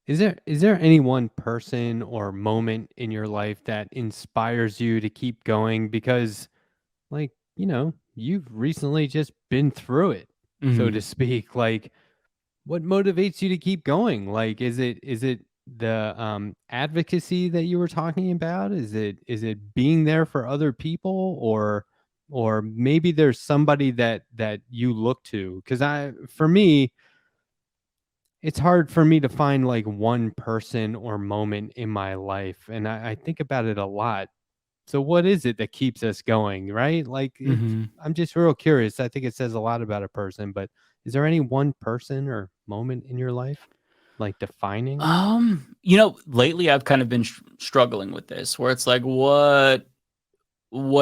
Is there any one person or moment in your life that inspires you to keep going? Because, like, you've recently just been through it, so to Mhm. speak. Like, what motivates you to keep going? Like, is it the advocacy that you were talking about? Is it being there for other people, or maybe there's somebody that you look to? Because for me, it's hard for me to find like one person or moment in my life, and I think about it a lot. So what is it that keeps us going, right? Like, Mhm. I'm just real curious. I think it says a lot about a person, but is there any one person or moment in your life, like, defining? Lately I've kind of been struggling with this, where it's like, what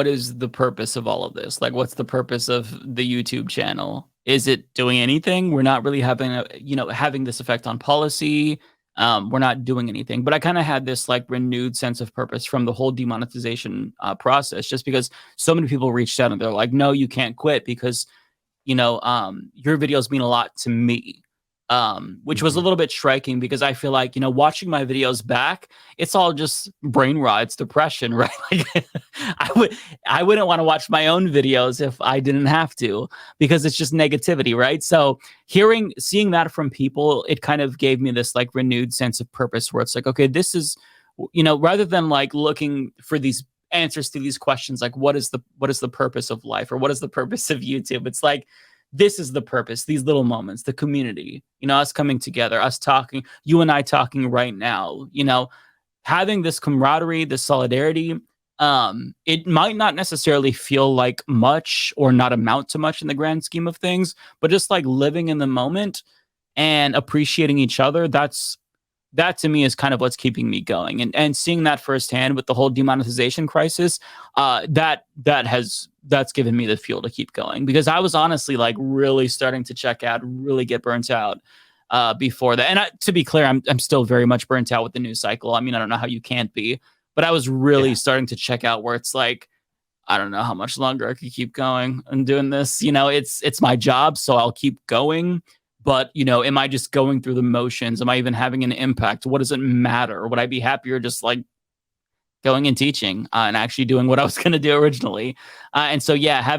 is the purpose of all of this? Like, what's the purpose of the YouTube channel? Is it doing anything? We're not really having this effect on policy. We're not doing anything. But I kind of had this like renewed sense of purpose from the whole demonetization process, just because so many people reached out and they're like, no, you can't quit because your videos mean a lot to me. Which was a Mhm. little bit striking because I feel like, watching my videos back, it's all just brain rot, it's depression, right? Like I would I wouldn't want to watch my own videos if I didn't have to, because it's just negativity, right? So seeing that from people, it kind of gave me this like renewed sense of purpose, where it's like, okay, this is, rather than like looking for these answers to these questions, like what is the purpose of life, or what is the purpose of YouTube, it's like, this is the purpose, these little moments, the community, us coming together, us talking, you and I talking right now, having this camaraderie, this solidarity. It might not necessarily feel like much or not amount to much in the grand scheme of things, but just like living in the moment and appreciating each other, that to me is kind of what's keeping me going, and seeing that firsthand with the whole demonetization crisis. That's given me the fuel to keep going, because I was honestly like really starting to check out, really get burnt out before that. And to be clear, I'm still very much burnt out with the news cycle. I mean, I don't know how you can't be, but I was really Yeah. starting to check out, where it's like, I don't know how much longer I could keep going and doing this. It's my job, so I'll keep going. But am I just going through the motions? Am I even having an impact? What does it matter? Would I be happier just like going and teaching and actually doing what I was going to do originally? And so, yeah,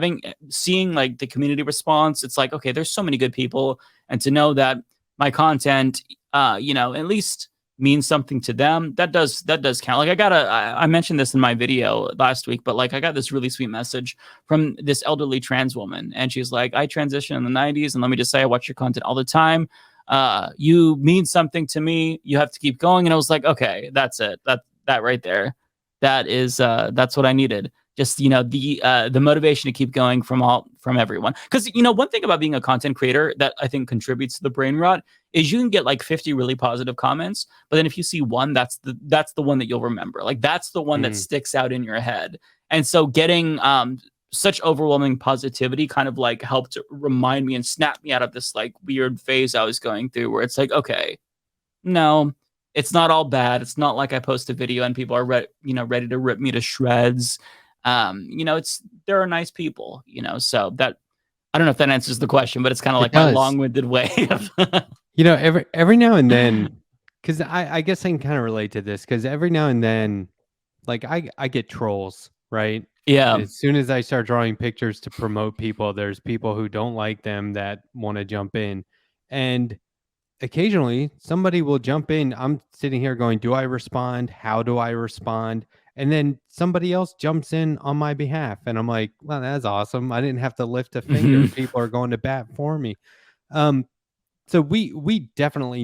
seeing like the community response, it's like, okay, there's so many good people, and to know that my content, at least means something to them, that does count. Like I mentioned this in my video last week, but like I got this really sweet message from this elderly trans woman, and she's like, I transitioned in the '90s, and let me just say, I watch your content all the time. You mean something to me. You have to keep going. And I was like, okay, that's it. That right there, that's what I needed. Just the motivation to keep going from everyone. Because one thing about being a content creator that I think contributes to the brain rot is you can get like 50 really positive comments, but then if you see one, that's the one that you'll remember. Like that's the one that Mm. sticks out in your head. And so getting such overwhelming positivity kind of like helped remind me and snap me out of this like weird phase I was going through, where it's like, okay, no, it's not all bad. It's not like I post a video and people are ready to rip me to shreds. It's there are nice people, so that, I don't know if that answers the question, but it's kind of It like my does. long-winded way of Every now and then, because I guess I can kind of relate to this, because every now and then, like, I get trolls, right? yeah. As soon as I start drawing pictures to promote people, there's people who don't like them that want to jump in. And occasionally somebody will jump in. I'm sitting here going, do I respond? How do I respond? And then somebody else jumps in on my behalf. And I'm like, well, that's awesome. I didn't have to lift a finger. Mhm. People are going to bat for me. Um, so we definitely